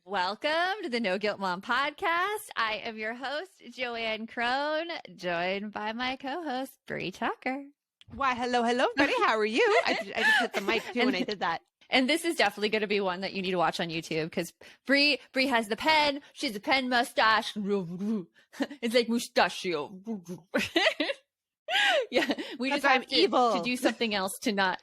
Welcome to the No Guilt Mom podcast. I am your host, Joanne Crone, joined by my co-host, Bree Tucker. Why, hello, everybody. How are you? I just hit the mic too when I did that. And this is definitely going to be one that you need to watch on YouTube because Bree has the pen. She has a pen mustache. It's like mustachio. Yeah, we just have to do something else to not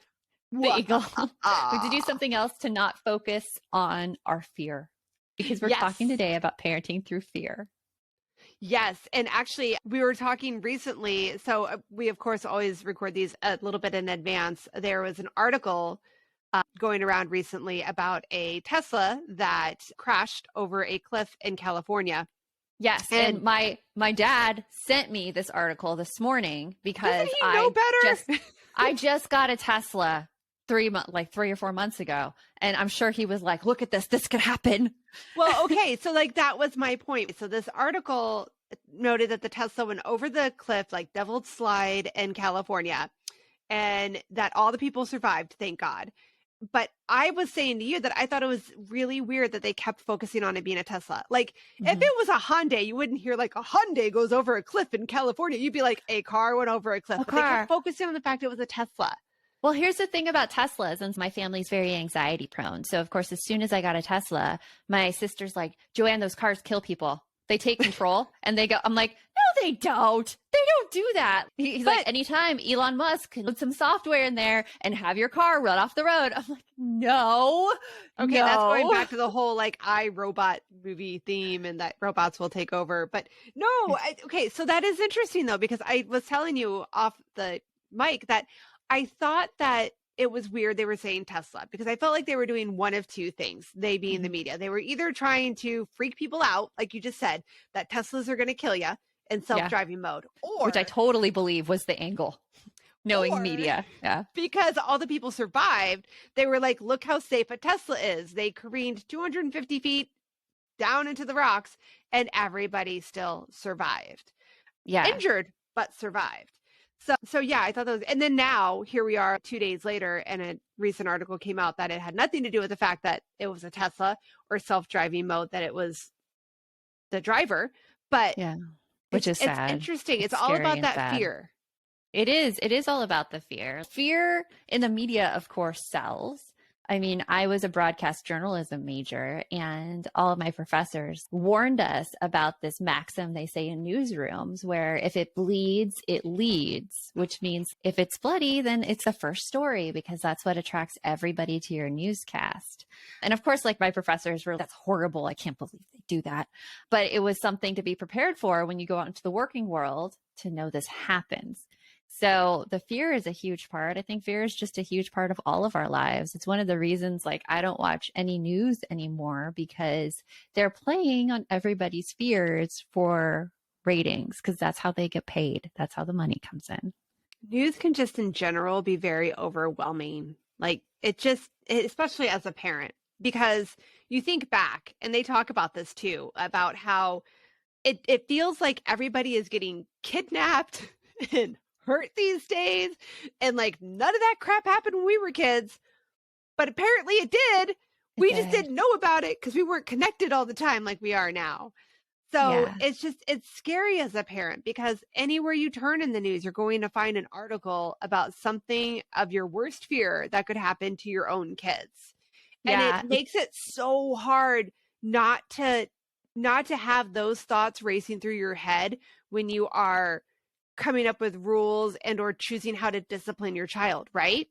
the eagle. To do something else to not focus on our fear. Because we're talking today about parenting through fear. Yes. And actually, we were talking recently. So we, of course, always record these a little bit in advance. There was an article going around recently about a Tesla that crashed over a cliff in California. Yes. And my dad sent me this article this morning because I just got a Tesla 3 or 4 months ago. And I'm sure he was like, look at this could happen. Well, okay. So that was my point. So this article noted that the Tesla went over the cliff, like Devil's Slide in California, and that all the people survived, thank God. But I was saying to you that I thought it was really weird that they kept focusing on it being a Tesla. Like if it was a Hyundai, you wouldn't hear like a Hyundai goes over a cliff in California. You'd be like, a car went over a cliff. But they kept focusing on the fact it was a Tesla. Well, here's the thing about Teslas, and my family's very anxiety prone. So, of course, as soon as I got a Tesla, my sister's like, Joanne, those cars kill people. They take control and they go, I'm like, no, they don't. They don't do that. He's like, anytime Elon Musk can put some software in there and have your car run off the road. I'm like, no. Okay, that's going back to the whole like iRobot movie theme and that robots will take over. But no, okay, so that is interesting though, because I was telling you off the mic that I thought that it was weird they were saying Tesla because I felt like they were doing one of two things, they being the media. They were either trying to freak people out, like you just said, that Teslas are going to kill you in self-driving mode. Or, which I totally believe was the angle, knowing media. Yeah. Because all the people survived, they were like, look how safe a Tesla is. They careened 250 feet down into the rocks and everybody still survived. Yeah. Injured, but survived. So yeah, I thought that was, and then now here we are 2 days later, and a recent article came out that it had nothing to do with the fact that it was a Tesla or self-driving mode, that it was the driver. But yeah, which is sad. It's interesting. It's all about that fear. It is. It is all about the fear. Fear in the media, of course, sells. I mean, I was a broadcast journalism major, and all of my professors warned us about this maxim they say in newsrooms, where if it bleeds, it leads, which means if it's bloody, then it's the first story, because that's what attracts everybody to your newscast. And of course, like my professors were, that's horrible. I can't believe they do that. But it was something to be prepared for when you go out into the working world to know this happens. So the fear is a huge part. I think fear is just a huge part of all of our lives. It's one of the reasons, like, I don't watch any news anymore, because they're playing on everybody's fears for ratings, because that's how they get paid. That's how the money comes in. News can just in general be very overwhelming. Like especially as a parent, because you think back, and they talk about this too, about how it feels like everybody is getting kidnapped and hurt these days, and like none of that crap happened when we were kids, but apparently it did. We just didn't know about it because we weren't connected all the time like we are now. So it's scary as a parent, because anywhere you turn in the news, you're going to find an article about something of your worst fear that could happen to your own kids. And it makes it so hard not to have those thoughts racing through your head when you are coming up with rules and or choosing how to discipline your child, right?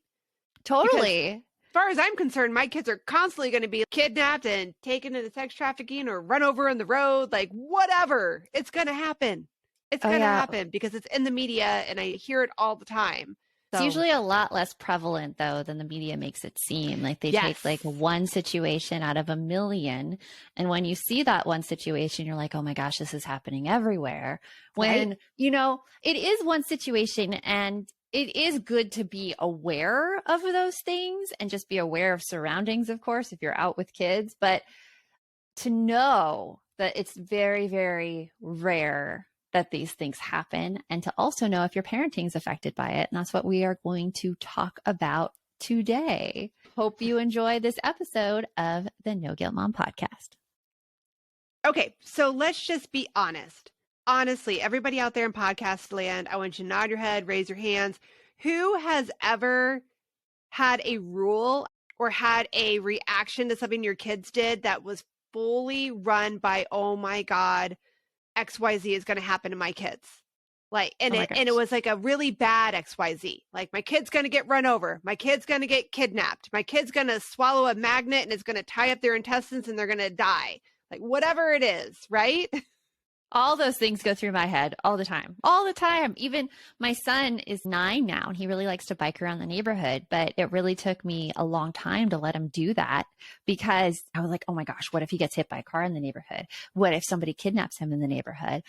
Totally. Because as far as I'm concerned, my kids are constantly going to be kidnapped and taken into sex trafficking or run over on the road, like whatever. It's going to happen. It's going to happen because it's in the media and I hear it all the time. It's usually a lot less prevalent, though, than the media makes it seem. Like they take like one situation out of a million. And when you see that one situation, you're like, oh my gosh, this is happening everywhere. When, you know, it is one situation, and it is good to be aware of those things and just be aware of surroundings, of course, if you're out with kids. But to know that it's very, very rare that these things happen, and to also know if your parenting is affected by it. And that's what we are going to talk about today. Hope you enjoy this episode of the No Guilt Mom podcast. Okay, so let's just be honest. Honestly, everybody out there in podcast land, I want you to nod your head, raise your hands. Who has ever had a rule or had a reaction to something your kids did that was fully run by, oh my God, XYZ is going to happen to my kids? Like, Oh my and it gosh. was like a really bad XYZ. Like, my kid's going to get run over. My kid's going to get kidnapped. My kid's going to swallow a magnet and it's going to tie up their intestines and they're going to die. Like, whatever it is, right? All those things go through my head all the time. All the time. Even my son is 9 now and he really likes to bike around the neighborhood, but it really took me a long time to let him do that because I was like, oh my gosh, what if he gets hit by a car in the neighborhood? What if somebody kidnaps him in the neighborhood?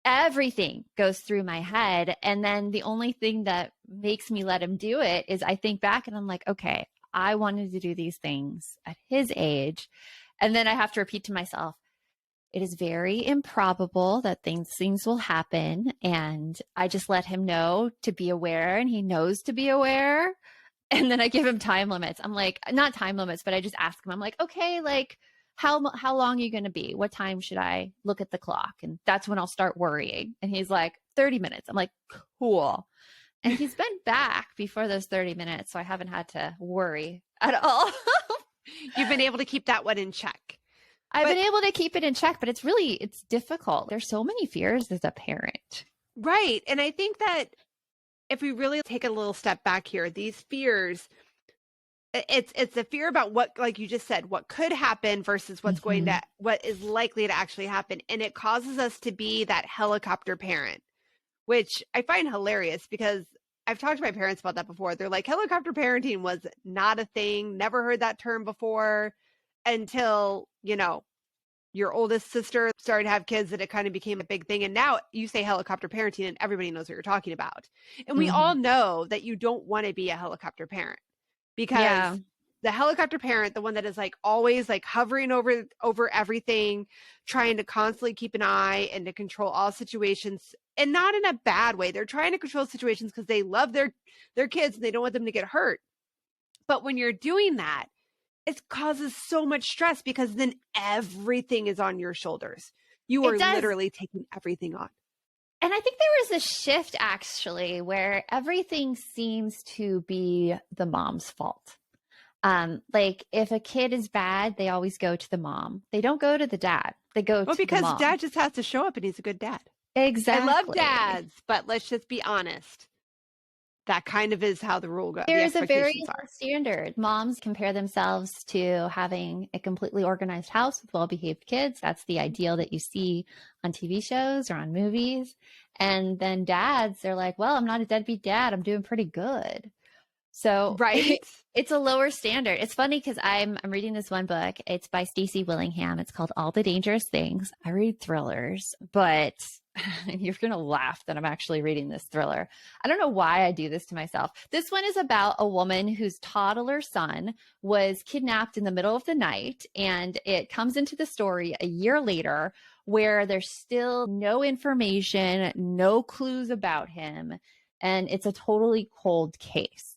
Everything goes through my head. And then the only thing that makes me let him do it is I think back and I'm like, okay, I wanted to do these things at his age. And then I have to repeat to myself, it is very improbable that things will happen. And I just let him know to be aware, and he knows to be aware. And then I give him time limits. I'm like, not time limits, but I just ask him, I'm like, okay, like, how long are you going to be? What time should I look at the clock? And that's when I'll start worrying. And he's like, 30 minutes. I'm like, cool. And he's been back before those 30 minutes. So I haven't had to worry at all. You've been able to keep that one in check. I've been able to keep it in check, but it's difficult. There's so many fears as a parent. Right. And I think that if we really take a little step back here, these fears, it's a fear about what, like you just said, what could happen versus what's what is likely to actually happen. And it causes us to be that helicopter parent, which I find hilarious because I've talked to my parents about that before. They're like, helicopter parenting was not a thing. Never heard that term before until, your oldest sister started to have kids that it kind of became a big thing. And now you say helicopter parenting and everybody knows what you're talking about. And we all know that you don't want to be a helicopter parent because the helicopter parent, the one that is like always like hovering over everything, trying to constantly keep an eye and to control all situations, and not in a bad way. They're trying to control situations because they love their kids and they don't want them to get hurt. But when you're doing that, it causes so much stress because then everything is on your shoulders. You are literally taking everything on. And I think there was a shift actually where everything seems to be the mom's fault. Like if a kid is bad, they always go to the mom. They don't go to the dad. They go to the mom. Well, because dad just has to show up and he's a good dad. Exactly. I love dads, but let's just be honest. That kind of is how the rule goes. There's a very low standard. Moms compare themselves to having a completely organized house with well-behaved kids. That's the ideal that you see on TV shows or on movies. And then dads, they're like, well, I'm not a deadbeat dad. I'm doing pretty good. So right. It's a lower standard. It's funny because I'm reading this one book. It's by Stacey Willingham. It's called All the Dangerous Things. I read thrillers, but you're going to laugh that I'm actually reading this thriller. I don't know why I do this to myself. This one is about a woman whose toddler son was kidnapped in the middle of the night, and it comes into the story a year later where there's still no information, no clues about him, and it's a totally cold case.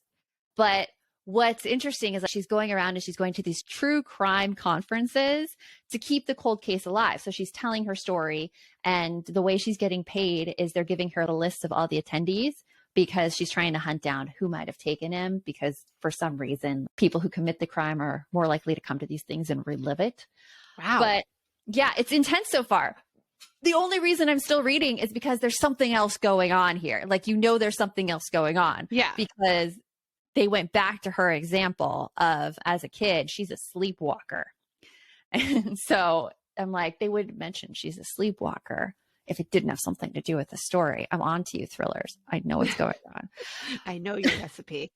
But what's interesting is that she's going around and she's going to these true crime conferences to keep the cold case alive. So she's telling her story, and the way she's getting paid is they're giving her the list of all the attendees because she's trying to hunt down who might have taken him, because for some reason, people who commit the crime are more likely to come to these things and relive it. Wow. But yeah, it's intense so far. The only reason I'm still reading is because there's something else going on here. Like, there's something else going on. Yeah. Because they went back to her example of, as a kid, she's a sleepwalker. And so I'm like, they would mention she's a sleepwalker if it didn't have something to do with the story. I'm on to you, thrillers. I know what's going on. I know your recipe.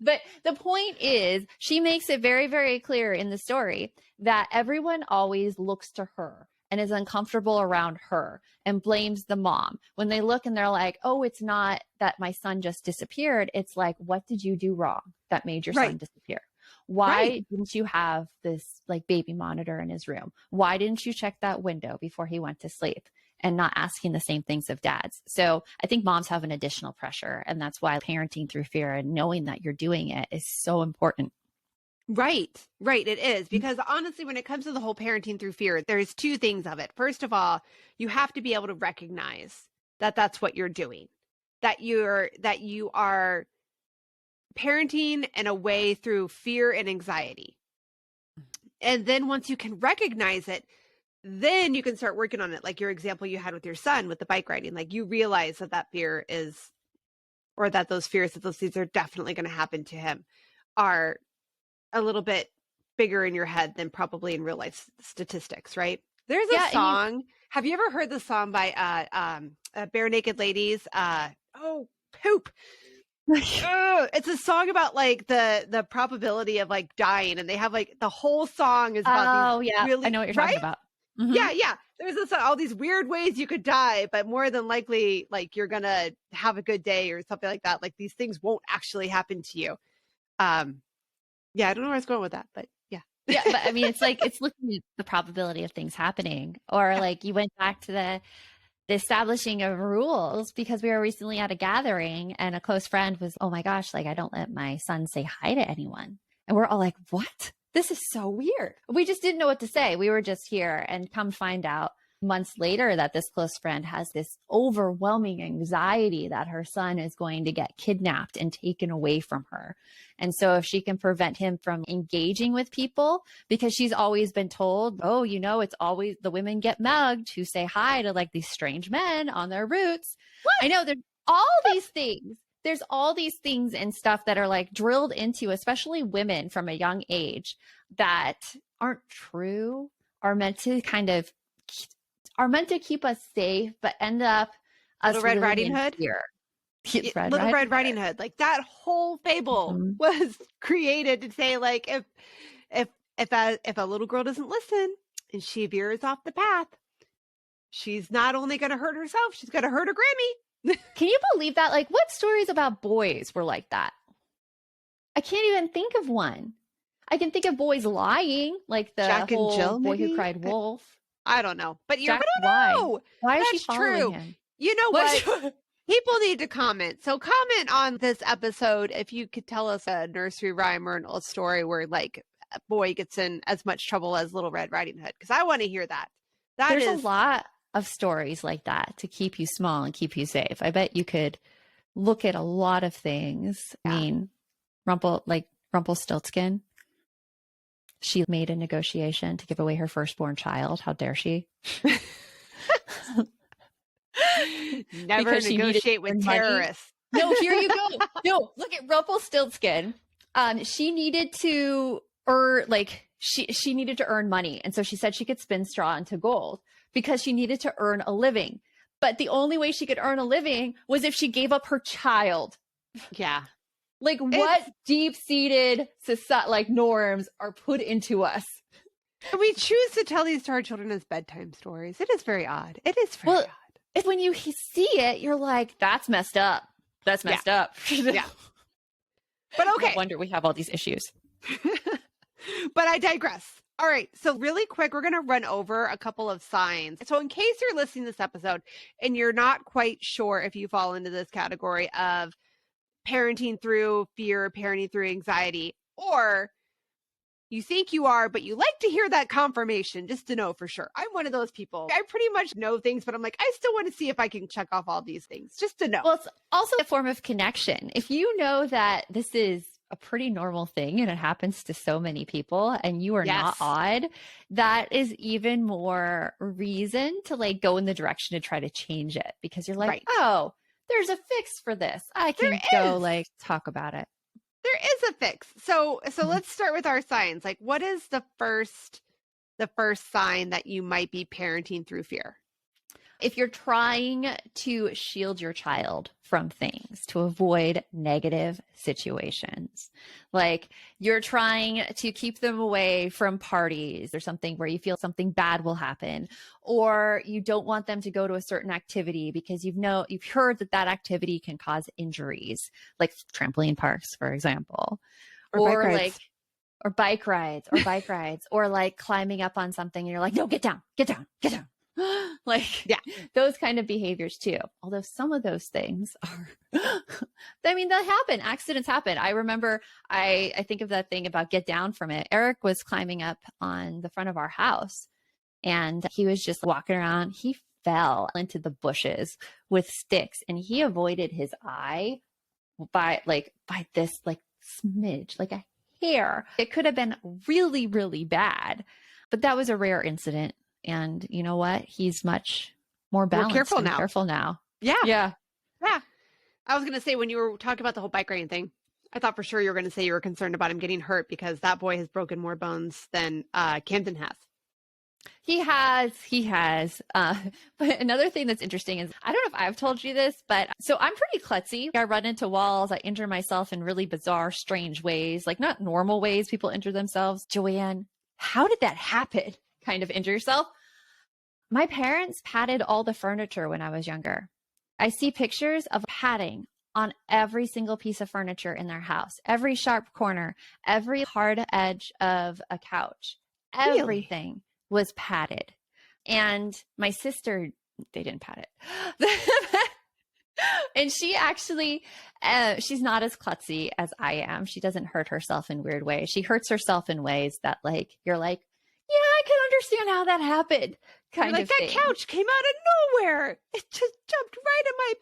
But the point is, she makes it very, very clear in the story that everyone always looks to her and is uncomfortable around her and blames the mom. When they look and they're like, oh, it's not that my son just disappeared. It's like, what did you do wrong that made your son disappear? Why didn't you have this like baby monitor in his room? Why didn't you check that window before he went to sleep? And not asking the same things of dads. So I think moms have an additional pressure. And that's why parenting through fear and knowing that you're doing it is so important. Right, right. It is because honestly, when it comes to the whole parenting through fear, there's two things of it. First of all, you have to be able to recognize that that's what you're doing, that you are parenting in a way through fear and anxiety. And then once you can recognize it, then you can start working on it. Like your example you had with your son with the bike riding, like you realize that that fear is, or that those fears that those things are definitely going to happen to him are a little bit bigger in your head than probably in real life statistics, right? There's a Yeah, song. Have you ever heard the song by Bare Naked Ladies? Oh, poop. It's a song about like the probability of like dying, and they have like the whole song is about these yeah, really, I know what you're right? talking about. Mhm. Yeah. There's all these weird ways you could die, but more than likely, like you're gonna have a good day or something like that. Like these things won't actually happen to you. Yeah, I don't know where I was going with that, but yeah. Yeah, but I mean, it's like it's looking at the probability of things happening, or Yeah. like you went back to the establishing of rules because we were recently at a gathering and a close friend was, oh my gosh, like I don't let my son say hi to anyone, and we're all like, what? This is so weird. We just didn't know what to say. We were just here, and come find out months later that this close friend has this overwhelming anxiety that her son is going to get kidnapped and taken away from her. And so if she can prevent him from engaging with people, because she's always been told, oh, you know, it's always the women get mugged who say hi to like these strange men on their routes. What? I know there's all these things. There's all these things and stuff that are like drilled into, especially women from a young age, that aren't true, are meant to keep us safe, but end up us Little Red really Riding in Hood. fear. Little Red Riding Hood. Like that whole fable was created to say, like, if a little girl doesn't listen and she veers off the path, she's not only going to hurt herself, she's going to hurt her Grammy. Can you believe that? Like, what stories about boys were like that? I can't even think of one. I can think of boys lying, like the Jack whole and Jill, Boy maybe? Who Cried Wolf. I don't know, but you're Jack, gonna know. Why is she That's following true. him? You know what? People need to comment. So comment on this episode if you could tell us a nursery rhyme or an old story where like a boy gets in as much trouble as Little Red Riding Hood, because I want to hear that. There's a lot of stories like that to keep you small and keep you safe. I bet you could look at a lot of things. Yeah. I mean, Rumpelstiltskin. She made a negotiation to give away her firstborn child. How dare she? Never negotiate with terrorists. No, here you go. No, look at Rumpelstiltskin. She needed to she needed to earn money. And so she said she could spin straw into gold because she needed to earn a living. But the only way she could earn a living was if she gave up her child. Yeah. Like what deep-seated norms are put into us? We choose to tell these to our children as bedtime stories. It is very odd. It is very odd. When you see it, you're like, that's messed up. That's messed up. Yeah. But okay. No wonder we have all these issues. But I digress. All right. So really quick, we're going to run over a couple of signs. So in case you're listening to this episode and you're not quite sure if you fall into this category of parenting through fear, parenting through anxiety, or you think you are, but you like to hear that confirmation just to know for sure. I'm one of those people. I pretty much know things, but I'm like, I still want to see if I can check off all these things just to know. Well, it's also a form of connection. If you know that this is a pretty normal thing and it happens to so many people and you are not odd, that is even more reason to like go in the direction to try to change it, because you're like, oh, there's a fix for this. I can go like talk about it. There is a fix. So let's start with our signs. Like, what is the first sign that you might be parenting through fear? If you're trying to shield your child from things to avoid negative situations, like you're trying to keep them away from parties or something where you feel something bad will happen, or you don't want them to go to a certain activity because you've heard that activity can cause injuries, like trampoline parks, for example, or bike rides, or like climbing up on something and you're like, no, get down. Like Yeah. those kind of behaviors too. Although some of those things are, I mean, that happen. Accidents happen. I remember, I think of that thing about get down from it. Eric was climbing up on the front of our house and he was just walking around. He fell into the bushes with sticks and he avoided his eye by this like smidge, like a hair. It could have been really, really bad, but that was a rare incident. And you know what? He's much more balanced careful and now. careful now. Yeah. Yeah. Yeah. I was going to say, when you were talking about the whole bike riding thing, I thought for sure you were going to say you were concerned about him getting hurt because that boy has broken more bones than Camden has. He has. But another thing that's interesting is, I don't know if I've told you this, but so I'm pretty klutzy. I run into walls. I injure myself in really bizarre, strange ways, like not normal ways people injure themselves. Joanne, how did that happen? Kind of injure yourself? My parents padded all the furniture when I was younger. I see pictures of padding on every single piece of furniture in their house, every sharp corner, every hard edge of a couch, everything was padded. And my sister, they didn't pad it. And she actually, she's not as klutzy as I am. She doesn't hurt herself in weird ways. She hurts herself in ways that like, you're like, yeah, I can understand how that happened. Kind like, of that thing. couch came out of nowhere. It just jumped right in my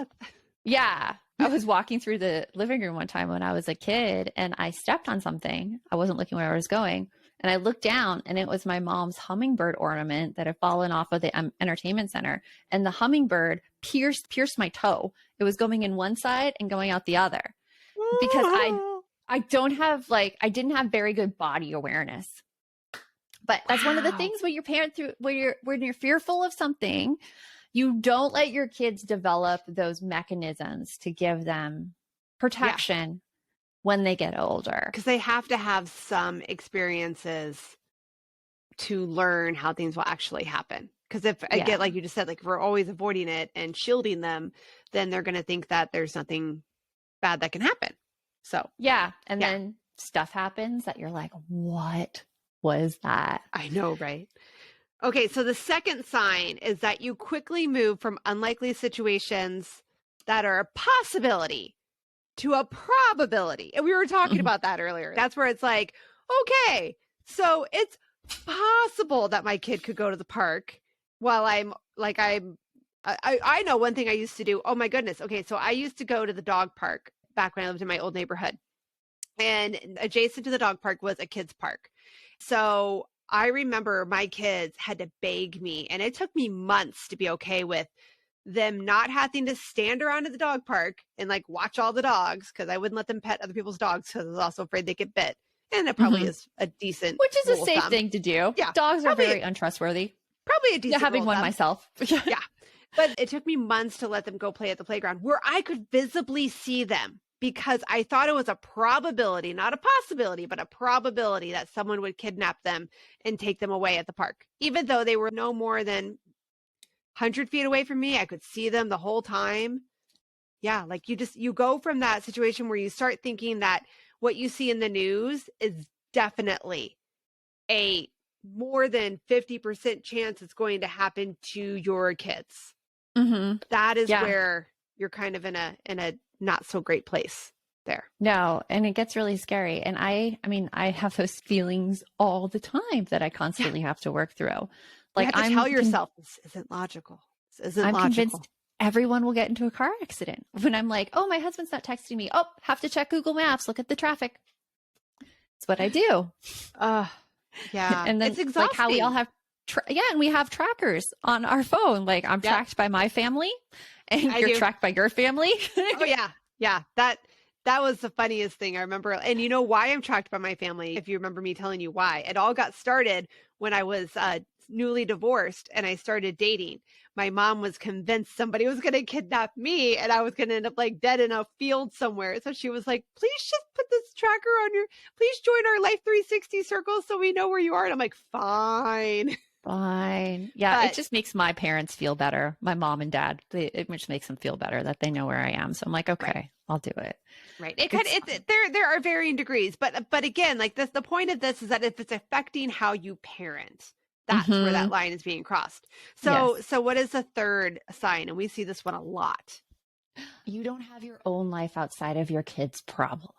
path. Yeah. I was walking through the living room one time when I was a kid and I stepped on something. I wasn't looking where I was going. And I looked down and it was my mom's hummingbird ornament that had fallen off of the entertainment center. And the hummingbird pierced my toe. It was going in one side and going out the other because I didn't have very good body awareness. But that's one of the things when you're fearful of something, you don't let your kids develop those mechanisms to give them protection when they get older. Because they have to have some experiences to learn how things will actually happen. Because if, again, like you just said, like if we're always avoiding it and shielding them, then they're going to think that there's nothing bad that can happen. So, then stuff happens that you're like, what was that? I know, right? Okay, so the second sign is that you quickly move from unlikely situations that are a possibility to a probability. And we were talking about that earlier. That's where it's like, okay, so it's possible that my kid could go to the park while I know one thing I used to do. Oh my goodness. Okay, so I used to go to the dog park back when I lived in my old neighborhood. And adjacent to the dog park was a kids park. So I remember my kids had to beg me, and it took me months to be okay with them not having to stand around at the dog park and like watch all the dogs, because I wouldn't let them pet other people's dogs because I was also afraid they get bit. And it probably is a decent, which is a safe thing to do. Yeah, dogs are very untrustworthy. Probably a decent. Having one myself. Yeah, but it took me months to let them go play at the playground where I could visibly see them, because I thought it was a probability, not a possibility, but a probability that someone would kidnap them and take them away at the park. Even though they were no more than 100 feet away from me, I could see them the whole time. Yeah, like you go from that situation where you start thinking that what you see in the news is definitely a more than 50% chance it's going to happen to your kids. Mm-hmm. That is where you're kind of in a not so great place there. No, and it gets really scary. And I mean, I have those feelings all the time that I constantly have to work through. Like, you have to tell yourself this isn't logical. This isn't I'm logical. convinced everyone will get into a car accident. When I'm like, oh, my husband's not texting me. Oh, have to check Google Maps. Look at the traffic. It's what I do. Yeah. And then it's exhausting. Like how we all have, and we have trackers on our phone. Like I'm tracked by my family and you're tracked by your family. Oh yeah. Yeah. That was the funniest thing I remember. And you know why I'm tracked by my family? If you remember me telling you why. It all got started when I was newly divorced and I started dating. My mom was convinced somebody was going to kidnap me and I was going to end up like dead in a field somewhere. So she was like, please just put this tracker on please join our Life 360 circle so we know where you are. And I'm like, fine. Fine. Yeah. It just makes my parents feel better. My mom and dad, it just makes them feel better that they know where I am. So I'm like, okay, I'll do it. Right. There are varying degrees, but again, like the point of this is that if it's affecting how you parent, That's where that Mhm. line is being crossed. Yes. So what is the third sign? And we see this one a lot. You don't have your own life outside of your kids' problems.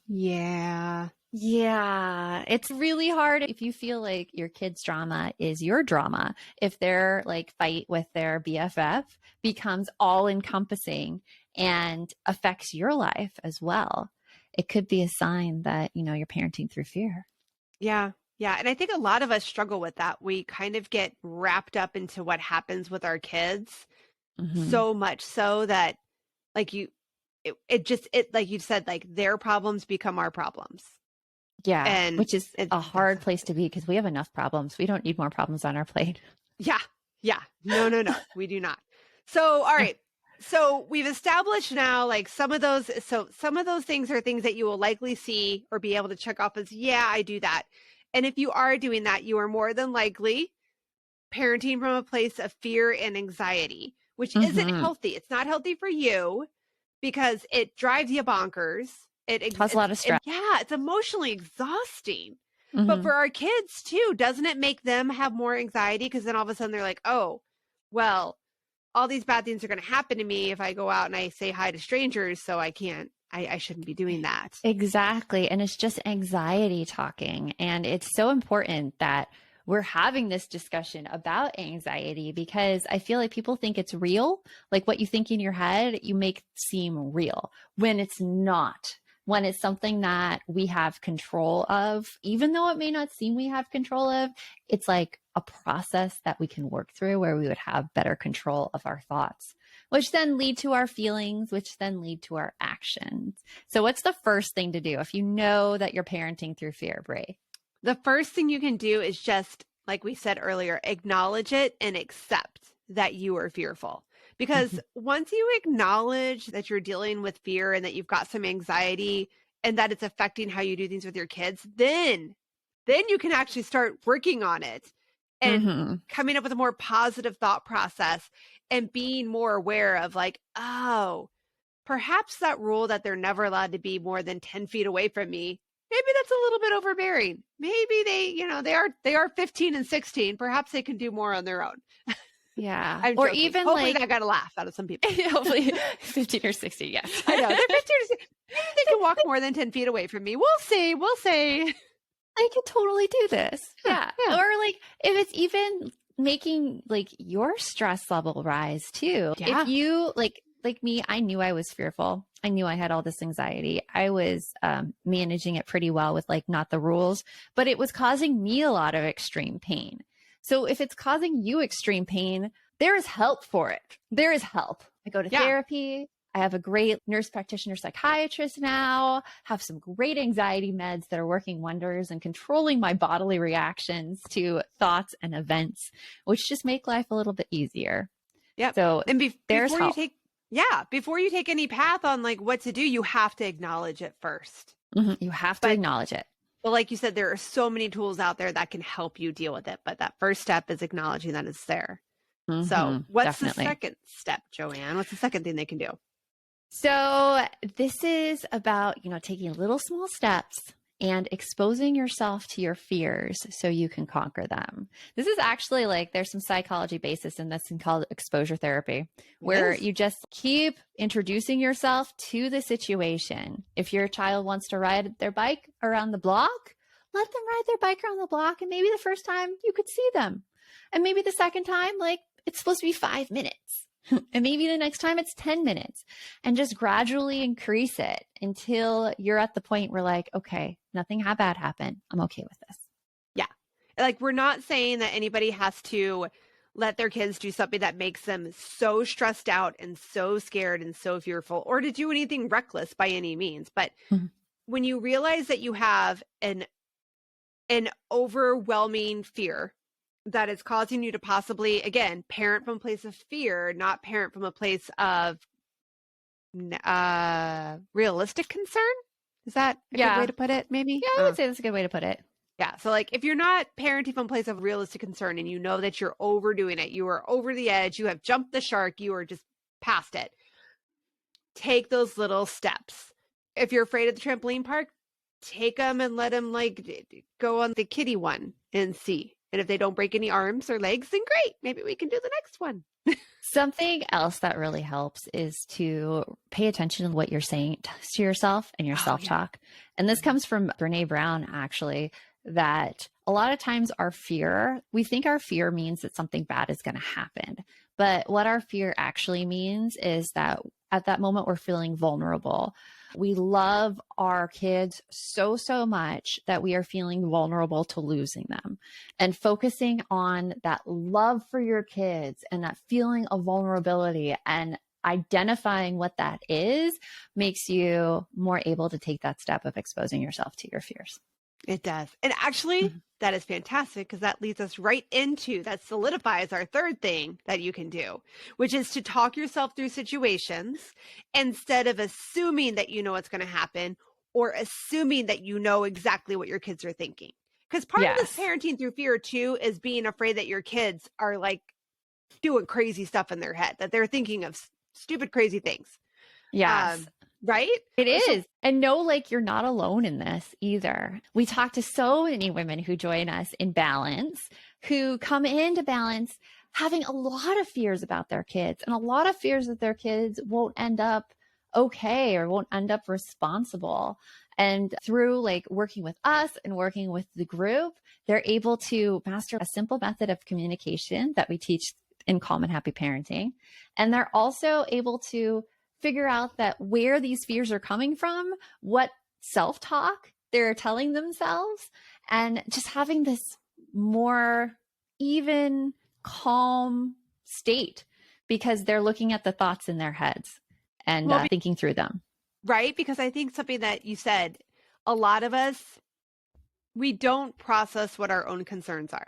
Yeah. Yeah, it's really hard if you feel like your kid's drama is your drama. If their like fight with their BFF becomes all encompassing and affects your life as well, it could be a sign that, you're parenting through fear. Yeah. Yeah. And I think a lot of us struggle with that. We kind of get wrapped up into what happens with our kids Hmm. so much so that like it like you said, like their problems become our problems. Yeah, And which is a that's hard not place good. to be because we have enough problems. We don't need more problems on our plate. Yeah. Yeah. No, no, no. We do not. So, all Yeah. right. So we've established now like some of those things are things that you will likely see or be able to check off as, yeah, I do that. And if you are doing that, you are more than likely parenting from a place of fear and anxiety, which isn't Hmm. healthy. It's not healthy for you because it drives you bonkers. Cause a lot of stress. Yeah, it's emotionally exhausting. But Hmm. for our kids too, doesn't it make them have more anxiety? Because then all of a sudden they're like, oh, well, all these bad things are going to happen to me if I go out and I say hi to strangers. So I shouldn't be doing that. Exactly. And it's just anxiety talking. And it's so important that we're having this discussion about anxiety because I feel like people think it's real. Like what you think in your head, you make seem real when it's not. When it's something that we have control of, even though it may not seem we have control of, it's like a process that we can work through where we would have better control of our thoughts, which then lead to our feelings, which then lead to our actions. So, what's the first thing to do if you know that you're parenting through fear, Brie? The first thing you can do is just, like we said earlier, acknowledge it and accept that you are fearful. Because Mhm. once you acknowledge that you're dealing with fear and that you've got some anxiety and that it's affecting how you do things with your kids, then you can actually start working on it and Mhm. coming up with a more positive thought process and being more aware of like, oh, perhaps that rule that they're never allowed to be more than 10 feet away from me, maybe that's a little bit overbearing. Maybe they are 15 and 16. Perhaps they can do more on their own. Yeah. I'm Or joking. even Hopefully like, that got a laugh out of some people. hopefully 15 or 60, yes. I know. They're 15 or 16. Maybe they can walk more than 10 feet away from me. We'll see. We'll see. I could totally do this. Yeah. Yeah. Yeah. Or like if it's even making like your stress level rise too. If Yeah. you like me, I knew I was fearful. I knew I had all this anxiety. I was managing it pretty well with like not the rules, but it was causing me a lot of extreme pain. So if it's causing you extreme pain, there is help for it. There is help. I go to Yeah. therapy. I have a great nurse practitioner psychiatrist now, have some great anxiety meds that are working wonders and controlling my bodily reactions to thoughts and events, which just make life a little bit easier. Yep. So And there's help. before you take any path on like what to do, you have to acknowledge it first. Mhm. You have to But acknowledge it. But like you said, there are so many tools out there that can help you deal with it. But that first step is acknowledging that it's there. So, what's the Definitely. second step, Joanne? What's the second thing they can do? So this is about, taking little small steps and exposing yourself to your fears so you can conquer them. This is actually like there's some psychology basis in this and called exposure therapy, where Yes. you just keep introducing yourself to the situation. If your child wants to ride their bike around the block, let them ride their bike around the block. And maybe the first time you could see them. And maybe the second time, like it's supposed to be 5 minutes. And maybe the next time it's 10 minutes and just gradually increase it until you're at the point where, like, okay, nothing bad happened. I'm okay with this. Yeah. Like, we're not saying that anybody has to let their kids do something that makes them so stressed out and so scared and so fearful or to do anything reckless by any means. But Mhm. when you realize that you have an overwhelming fear that is causing you to possibly, again, parent from a place of fear, not parent from a place of realistic concern. Is that a good way Yeah. to put it? Maybe. Yeah, I would say that's a good way to put it. Yeah. So, like, if you're not parenting from a place of realistic concern and you know that you're overdoing it, you are over the edge, you have jumped the shark, you are just past it. Take those little steps. If you're afraid of the trampoline park, take them and let them like go on the kiddie one and see. And if they don't break any arms or legs, then great. Maybe we can do the next one. Something else that really helps is to pay attention to what you're saying to yourself and your Oh, self-talk. And this comes from Brene Brown, actually, that a lot of times we think our fear means that something bad is going to happen. But what our fear actually means is that at that moment, we're feeling vulnerable. We love our kids so, so much that we are feeling vulnerable to losing them. And focusing on that love for your kids and that feeling of vulnerability and identifying what that is makes you more able to take that step of exposing yourself to your fears. It does. And actually, that is fantastic because that leads us right into that solidifies our third thing that you can do, which is to talk yourself through situations instead of assuming that you know what's going to happen or assuming that you know exactly what your kids are thinking. Because part of this parenting through fear too is being afraid that your kids are like doing crazy stuff in their head, that they're thinking of stupid, crazy things. Yes. Right? It is. And know, like, you're not alone in this either. We talk to so many women who join us in Balance, who come into Balance having a lot of fears about their kids and a lot of fears that their kids won't end up okay or won't end up responsible. And through like working with us and working with the group, they're able to master a simple method of communication that we teach in Calm and Happy Parenting. And they're also able to figure out that where these fears are coming from, what self-talk they're telling themselves, and just having this more even, calm state because they're looking at the thoughts in their heads and thinking through them. Right? Because I think something that you said, a lot of us, we don't process what our own concerns are.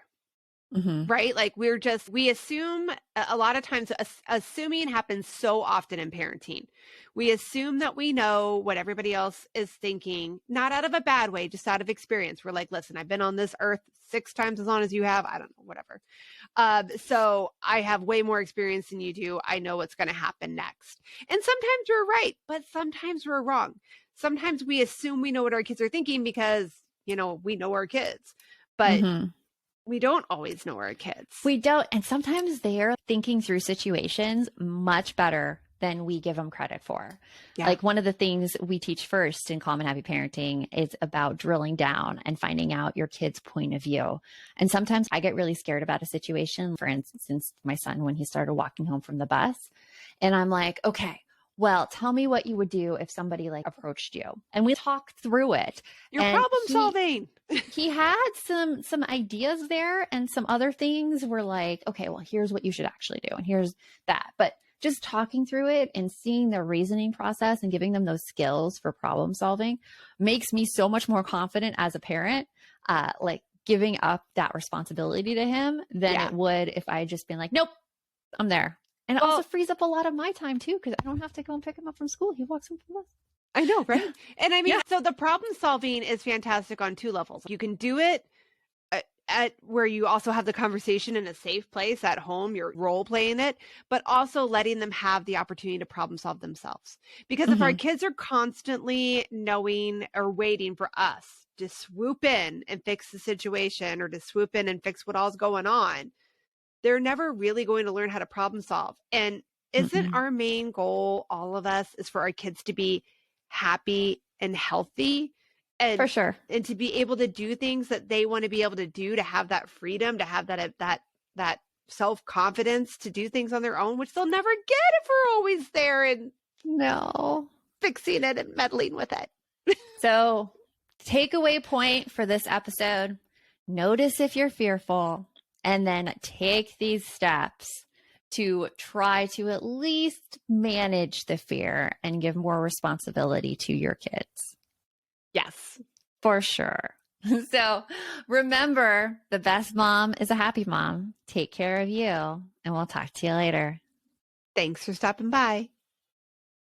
Mm-hmm. Right? Like we assume a lot of times, assuming happens so often in parenting. We assume that we know what everybody else is thinking, not out of a bad way, just out of experience. We're like, listen, I've been on this earth 6 times as long as you have. I don't know, whatever. So I have way more experience than you do. I know what's going to happen next. And sometimes we're right, but sometimes we're wrong. Sometimes we assume we know what our kids are thinking because, we know our kids. But we don't always know our kids. We don't. And sometimes they're thinking through situations much better than we give them credit for. Yeah. Like one of the things we teach first in Calm and Happy Parenting is about drilling down and finding out your kid's point of view. And sometimes I get really scared about a situation, for instance, my son, when he started walking home from the bus, and I'm like, okay, well, tell me what you would do if somebody like approached you. And we talk through it. You're problem solving. He had some ideas there, and some other things were like, okay, well, here's what you should actually do. And here's that. But just talking through it and seeing their reasoning process and giving them those skills for problem solving makes me so much more confident as a parent, like giving up that responsibility to him than it would if I had just been like, nope, I'm there. And it also frees up a lot of my time too, because I don't have to go and pick him up from school. He walks home from the bus. I know, right? And I mean, so the problem solving is fantastic on 2 levels. You can do it at where you also have the conversation in a safe place at home, you're role playing it, but also letting them have the opportunity to problem solve themselves. Because if our kids are constantly knowing or waiting for us to swoop in and fix the situation or to swoop in and fix what all's going on, they're never really going to learn how to problem solve. And isn't our main goal, all of us, is for our kids to be happy and healthy? And, for sure. And to be able to do things that they want to be able to do, to have that freedom, to have that self-confidence to do things on their own, which they'll never get if we're always there and fixing it and meddling with it. So takeaway point for this episode, notice if you're fearful and then take these steps to try to at least manage the fear and give more responsibility to your kids. Yes, for sure. So remember, the best mom is a happy mom. Take care of you, and we'll talk to you later. Thanks for stopping by.